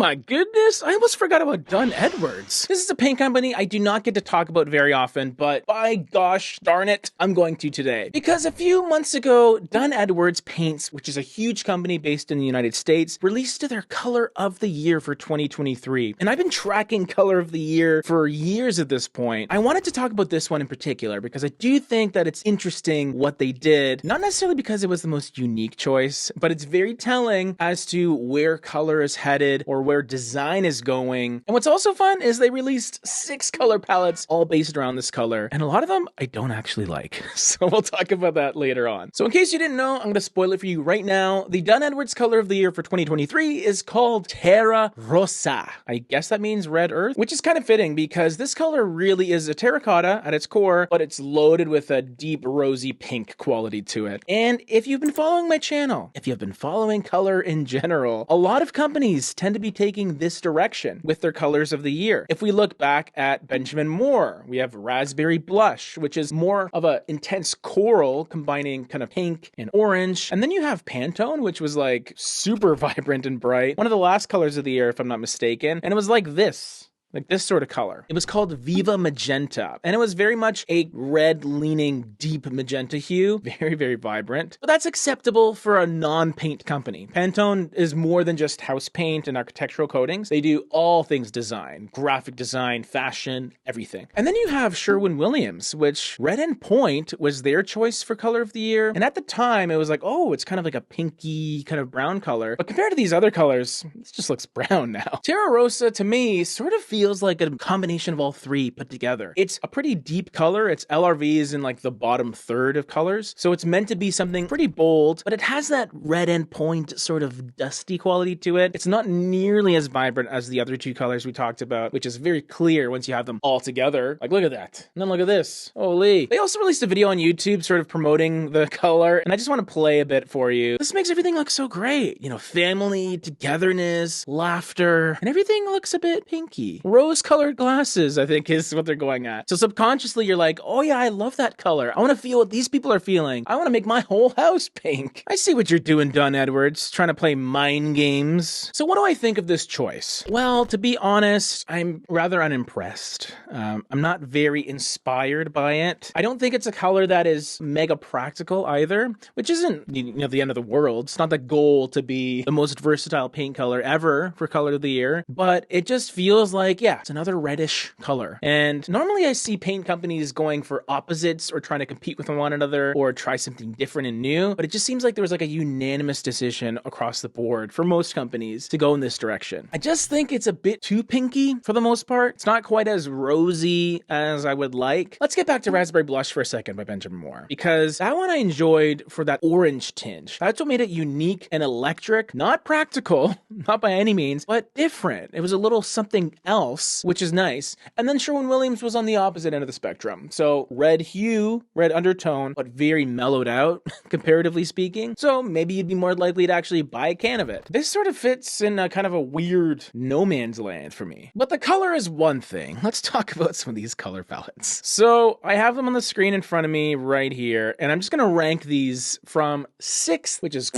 my goodness, I almost forgot about Dunn-Edwards. This is a paint company I do not get to talk about very often, but by gosh darn it, I'm going to today. Because a few months ago, Dunn-Edwards Paints, which is a huge company based in the United States, released their Color of the Year for 2023. And I've been tracking Color of the Year for years at this point. I wanted to talk about this one in particular because I do think that it's interesting what they did, not necessarily because it was the most unique choice, but it's very telling as to where color is headed or where design is going. And what's also fun is they released 6 color palettes all based around this color, and a lot of them I don't actually like. So we'll talk about that later on. So in case you didn't know, I'm going to spoil it for you right now. The Dunn-Edwards Color of the Year for 2023 is called Terra Rosa. I guess that means red earth, which is kind of fitting because this color really is a terracotta at its core, but it's loaded with a deep rosy pink quality to it. And if you've been following my channel, if you've been following color in general, a lot of companies tend to be taking this direction with their colors of the year. If we look back at Benjamin Moore, we have Raspberry Blush, which is more of an intense coral combining kind of pink and orange. And then you have Pantone, which was like super vibrant and bright. One of the last colors of the year, if I'm not mistaken. And it was like this sort of color. It was called Viva Magenta, and it was very much a red-leaning deep magenta hue, very, very vibrant. But that's acceptable for a non-paint company. Pantone is more than just house paint and architectural coatings. They do all things design, graphic design, fashion, everything. And then you have Sherwin-Williams, which Red and Point was their choice for color of the year. And at the time, it was like, oh, it's kind of like a pinky kind of brown color. But compared to these other colors, this just looks brown now. Terra Rosa, to me, sort of feels like a combination of all three put together. It's a pretty deep color. Its LRV is in like the bottom third of colors. So it's meant to be something pretty bold, but it has that Red and Point sort of dusty quality to it. It's not nearly as vibrant as the other two colors we talked about, which is very clear once you have them all together. Like, look at that. And then look at this. Holy. They also released a video on YouTube sort of promoting the color, and I just want to play a bit for you. This makes everything look so great. You know, family, togetherness, laughter, and everything looks a bit pinky. Rose-colored glasses, I think, is what they're going at. So subconsciously, you're like, oh yeah, I love that color. I want to feel what these people are feeling. I want to make my whole house pink. I see what you're doing, Dunn-Edwards, trying to play mind games. So what do I think of this choice? Well, to be honest, I'm rather unimpressed. I'm not very inspired by it. I don't think it's a color that is mega practical either, which isn't, you know, the end of the world. It's not the goal to be the most versatile paint color ever for color of the year, but it just feels like, yeah, it's another reddish color. And normally I see paint companies going for opposites or trying to compete with one another or try something different and new, but it just seems like there was like a unanimous decision across the board for most companies to go in this direction. I just think it's a bit too pinky for the most part. It's not quite as rosy as I would like. Let's get back to Raspberry Blush for a second by Benjamin Moore, because that one I enjoyed for that orange tinge. That's what made it unique and electric, not practical, not by any means, but different. It was a little something else, which is nice. And then Sherwin-Williams was on the opposite end of the spectrum. So red hue, red undertone, but very mellowed out, comparatively speaking. So maybe you'd be more likely to actually buy a can of it. This sort of fits in a kind of a weird no man's land for me. But the color is one thing. Let's talk about some of these color palettes. So I have them on the screen in front of me right here, and I'm just gonna rank these from 6th, which is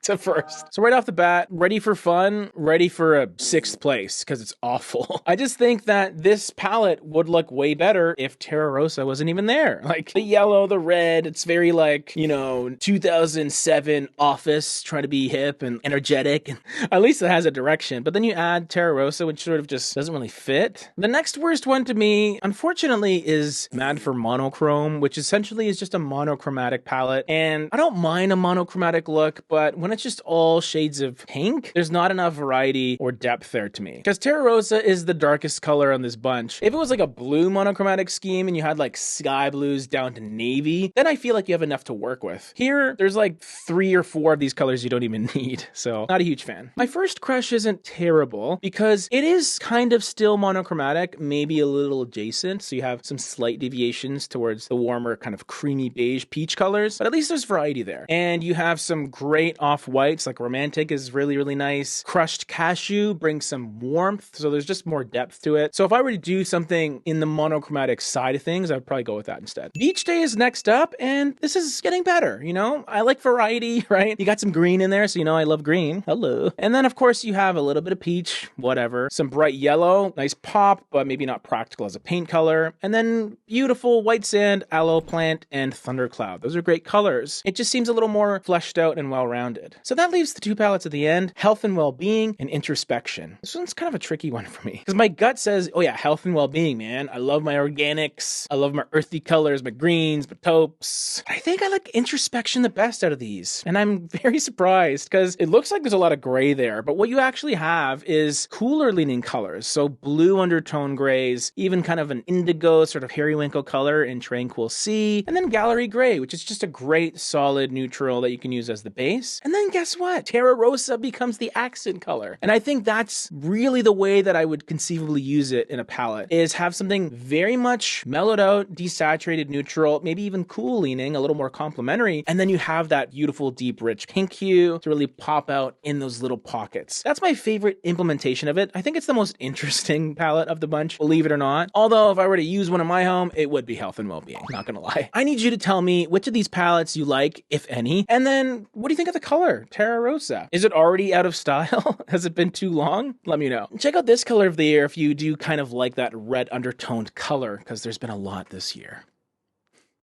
to first. So right off the bat, ready for fun, ready for a 6th place, because it's awful. I just think that this palette would look way better if Terra Rosa wasn't even there. Like the yellow, the red, it's very like, you know, 2007 Office, trying to be hip and energetic, and at least it has a direction. But then you add Terra Rosa, which sort of just doesn't really fit. The next worst one to me, unfortunately, is Mad for Monochrome, which essentially is just a monochromatic palette. And I don't mind a monochromatic look, but when it's just all shades of pink, there's not enough variety or depth there to me. Because Terra Rosa is the darkest color on this bunch. If it was like a blue monochromatic scheme and you had like sky blues down to navy, then I feel like you have enough to work with. Here, there's like 3 or 4 of these colors you don't even need. So not a huge fan. My first crush isn't terrible because it is kind of still monochromatic, maybe a little adjacent. So you have some slight deviations towards the warmer kind of creamy beige peach colors, but at least there's variety there. And you have some great off off-whites, like romantic is really, really nice. Crushed cashew brings some warmth, so there's just more depth to it. So if I were to do something in the monochromatic side of things, I'd probably go with that instead. Beach day is next up, and this is getting better, you know? I like variety, right? You got some green in there, so you know I love green. Hello. And then, of course, you have a little bit of peach, whatever. Some bright yellow, nice pop, but maybe not practical as a paint color. And then beautiful white sand, aloe plant, and thundercloud. Those are great colors. It just seems a little more fleshed out and well-rounded. So that leaves the two palettes at the end, health and well-being and introspection. This one's kind of a tricky one for me because my gut says, oh yeah, health and well-being, man. I love my organics. I love my earthy colors, my greens, my taupes. I think I like introspection the best out of these. And I'm very surprised because it looks like there's a lot of gray there, but what you actually have is cooler leaning colors. So blue undertone grays, even kind of an indigo sort of periwinkle color in Tranquil Sea, and then Gallery Gray, which is just a great solid neutral that you can use as the base. And then guess what? Terra Rosa becomes the accent color. And I think that's really the way that I would conceivably use it in a palette, is have something very much mellowed out, desaturated neutral, maybe even cool leaning, a little more complementary, and then you have that beautiful deep rich pink hue to really pop out in those little pockets. That's my favorite implementation of it. I think it's the most interesting palette of the bunch, believe it or not. Although if I were to use one in my home, it would be health and well-being, not gonna lie. I need you to tell me which of these palettes you like, if any, and then what do you think of the color, Terra Rosa? Is it already out of style? Has it been too long? Let me know. Check out this color of the year if you do kind of like that red undertoned color, because there's been a lot this year.